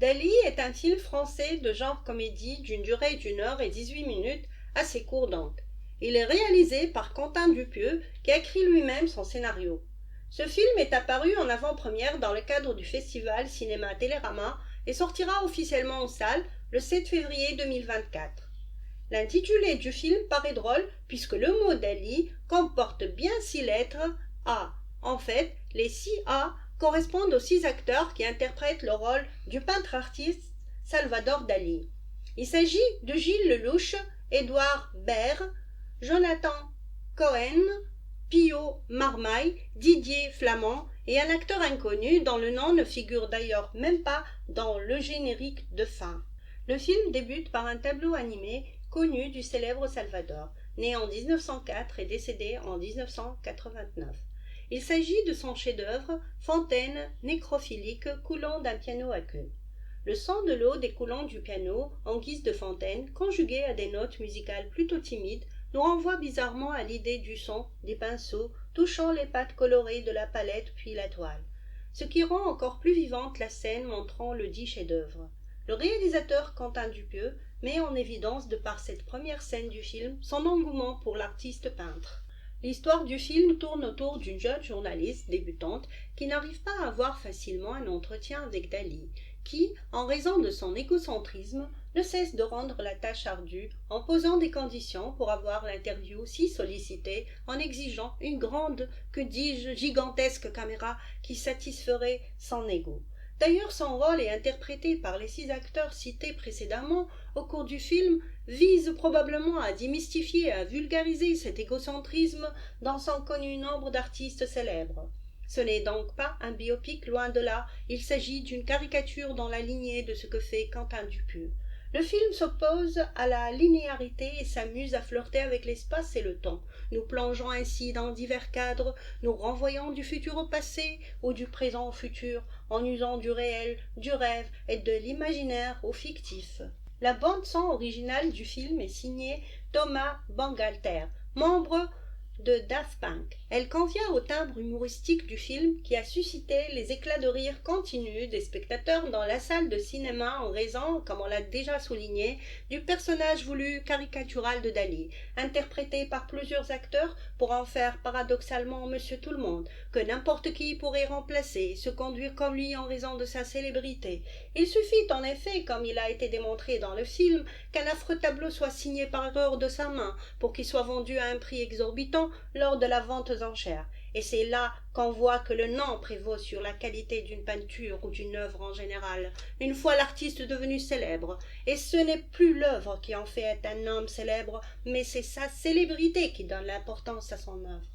Dali est un film français de genre comédie d'une durée d'1 h et 18 minutes, assez court donc. Il est réalisé par Quentin Dupieux, qui a écrit lui-même son scénario. Ce film est apparu en avant-première dans le cadre du festival Cinéma Télérama et sortira officiellement en salle le 7 février 2024. L'intitulé du film paraît drôle puisque le mot Dali comporte bien 6 lettres A. En fait, les 6 A correspondent aux 6 acteurs qui interprètent le rôle du peintre artiste Salvador Dali. Il s'agit de Gilles Lelouch, Édouard Baird, Jonathan Cohen, Pio Marmaille, Didier Flamand et un acteur inconnu dont le nom ne figure d'ailleurs même pas dans le générique de fin. Le film débute par un tableau animé connu du célèbre Salvador, né en 1904 et décédé en 1989. Il s'agit de son chef-d'œuvre, fontaine nécrophilique coulant d'un piano à queue. Le son de l'eau découlant du piano en guise de fontaine, conjugué à des notes musicales plutôt timides, nous renvoie bizarrement à l'idée du son des pinceaux touchant les pattes colorées de la palette puis la toile, ce qui rend encore plus vivante la scène montrant le dit chef-d'œuvre. Le réalisateur Quentin Dupieux met en évidence de par cette première scène du film son engouement pour l'artiste peintre. L'histoire du film tourne autour d'une jeune journaliste débutante qui n'arrive pas à avoir facilement un entretien avec Dali, qui, en raison de son égocentrisme, ne cesse de rendre la tâche ardue en posant des conditions pour avoir l'interview si sollicitée, en exigeant une grande, que dis-je, gigantesque caméra qui satisferait son ego. D'ailleurs, son rôle est interprété par les 6 acteurs cités précédemment au cours du film, vise probablement à démystifier et à vulgariser cet égocentrisme dans son connu nombre d'artistes célèbres. Ce n'est donc pas un biopic, loin de là, il s'agit d'une caricature dans la lignée de ce que fait Quentin Dupieux. Le film s'oppose à la linéarité et s'amuse à flirter avec l'espace et le temps, nous plongeant ainsi dans divers cadres, nous renvoyant du futur au passé ou du présent au futur, en usant du réel, du rêve et de l'imaginaire au fictif. La bande-son originale du film est signée Thomas Bangalter, membre de Daft Punk. Elle convient au timbre humoristique du film qui a suscité les éclats de rire continus des spectateurs dans la salle de cinéma en raison, comme on l'a déjà souligné, du personnage voulu caricatural de Dali, interprété par plusieurs acteurs pour en faire paradoxalement Monsieur Tout-le-Monde, que n'importe qui pourrait remplacer, se conduire comme lui en raison de sa célébrité. Il suffit en effet, comme il a été démontré dans le film, qu'un affreux tableau soit signé par erreur de sa main pour qu'il soit vendu à un prix exorbitant lors de la vente aux enchères. Et c'est là qu'on voit que le nom prévaut sur la qualité d'une peinture ou d'une œuvre en général, une fois l'artiste devenu célèbre. Et ce n'est plus l'œuvre qui en fait un homme célèbre, mais c'est sa célébrité qui donne l'importance à son œuvre.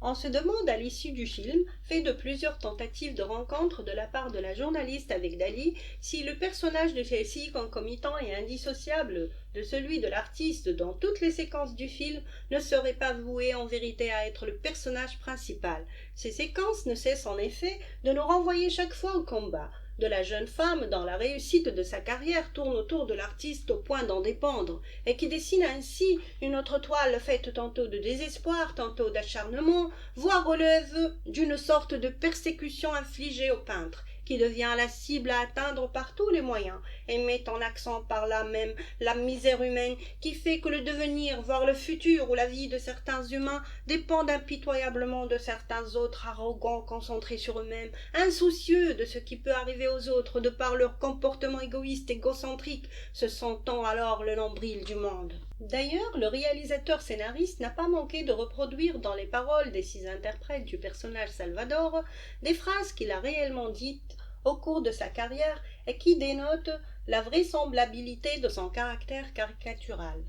On se demande à l'issue du film, fait de plusieurs tentatives de rencontre de la part de la journaliste avec Dali, si le personnage de celle-ci, concomitant et indissociable de celui de l'artiste dans toutes les séquences du film, ne serait pas voué en vérité à être le personnage principal. Ces séquences ne cessent en effet de nous renvoyer chaque fois au combat de la jeune femme dont la réussite de sa carrière tourne autour de l'artiste au point d'en dépendre, et qui dessine ainsi une autre toile faite tantôt de désespoir, tantôt d'acharnement, voire relève d'une sorte de persécution infligée au peintre, qui devient la cible à atteindre par tous les moyens, et met en accent par là même la misère humaine qui fait que le devenir, voire le futur ou la vie de certains humains dépendent impitoyablement de certains autres arrogants, concentrés sur eux-mêmes, insoucieux de ce qui peut arriver aux autres de par leur comportement égoïste, égocentrique, se sentant alors le nombril du monde. D'ailleurs, le réalisateur scénariste n'a pas manqué de reproduire dans les paroles des 6 interprètes du personnage Salvador des phrases qu'il a réellement dites au cours de sa carrière et qui dénotent la vraisemblabilité de son caractère caricatural.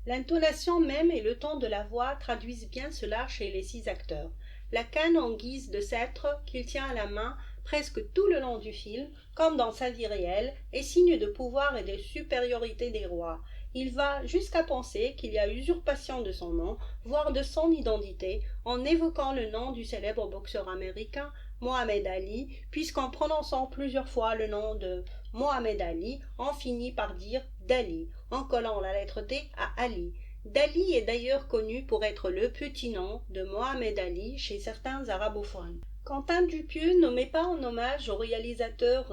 L'intonation même et le ton de la voix traduisent bien cela chez les 6 acteurs. La canne en guise de sceptre qu'il tient à la main presque tout le long du film, comme dans sa vie réelle, est signe de pouvoir et de supériorité des rois. Il va jusqu'à penser qu'il y a usurpation de son nom, voire de son identité, en évoquant le nom du célèbre boxeur américain Mohamed Ali, puisqu'en prononçant plusieurs fois le nom de Mohamed Ali, on finit par dire Dali, en collant la lettre D à Ali. Dali est d'ailleurs connu pour être le petit nom de Mohamed Ali chez certains arabophones. Quentin Dupieux ne met pas en hommage au réalisateur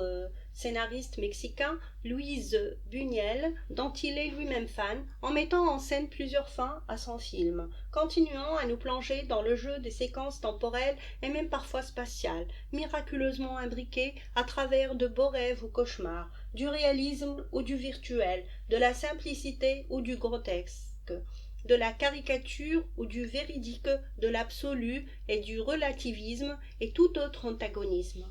scénariste mexicain Luis Buñuel, dont il est lui-même fan, en mettant en scène plusieurs fins à son film, continuant à nous plonger dans le jeu des séquences temporelles et même parfois spatiales, miraculeusement imbriquées à travers de beaux rêves ou cauchemars, du réalisme ou du virtuel, de la simplicité ou du grotesque, de la caricature ou du véridique, de l'absolu et du relativisme et tout autre antagonisme.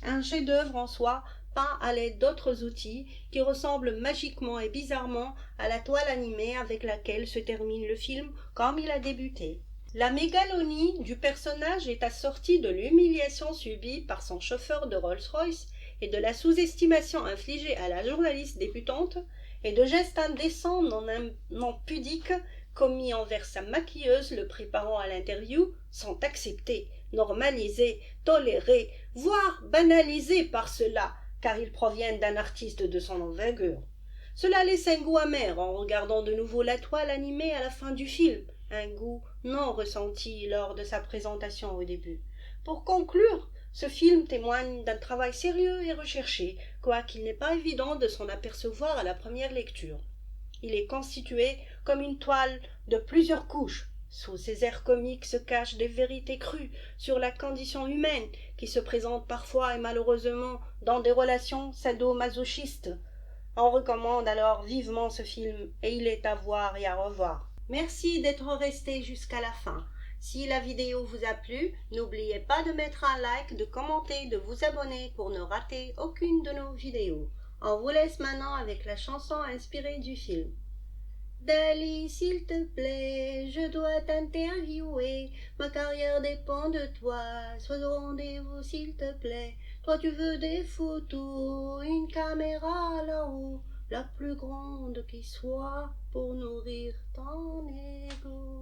Un chef-d'œuvre en soi, peint à l'aide d'autres outils qui ressemblent magiquement et bizarrement à la toile animée avec laquelle se termine le film comme il a débuté. La mégalonie du personnage est assortie de l'humiliation subie par son chauffeur de Rolls-Royce et de la sous-estimation infligée à la journaliste débutante et de gestes indécents non pudiques commis envers sa maquilleuse le préparant à l'interview sont acceptés, normalisés, tolérés, voire banalisés par cela, car ils proviennent d'un artiste de son envergure. Cela laisse un goût amer en regardant de nouveau la toile animée à la fin du film, un goût non ressenti lors de sa présentation au début. Pour conclure, ce film témoigne d'un travail sérieux et recherché, quoiqu'il n'est pas évident de s'en apercevoir à la première lecture. Il est constitué comme une toile de plusieurs couches. Sous ces airs comiques se cachent des vérités crues sur la condition humaine qui se présente parfois et malheureusement dans des relations sadomasochistes. On recommande alors vivement ce film et il est à voir et à revoir. Merci d'être resté jusqu'à la fin. Si la vidéo vous a plu, n'oubliez pas de mettre un like, de commenter, de vous abonner pour ne rater aucune de nos vidéos. On vous laisse maintenant avec la chanson inspirée du film. Dali, s'il te plaît, je dois t'interviewer. Ma carrière dépend de toi. Sois au rendez-vous, s'il te plaît. Toi, tu veux des photos, une caméra là-haut, la plus grande qui soit pour nourrir ton ego.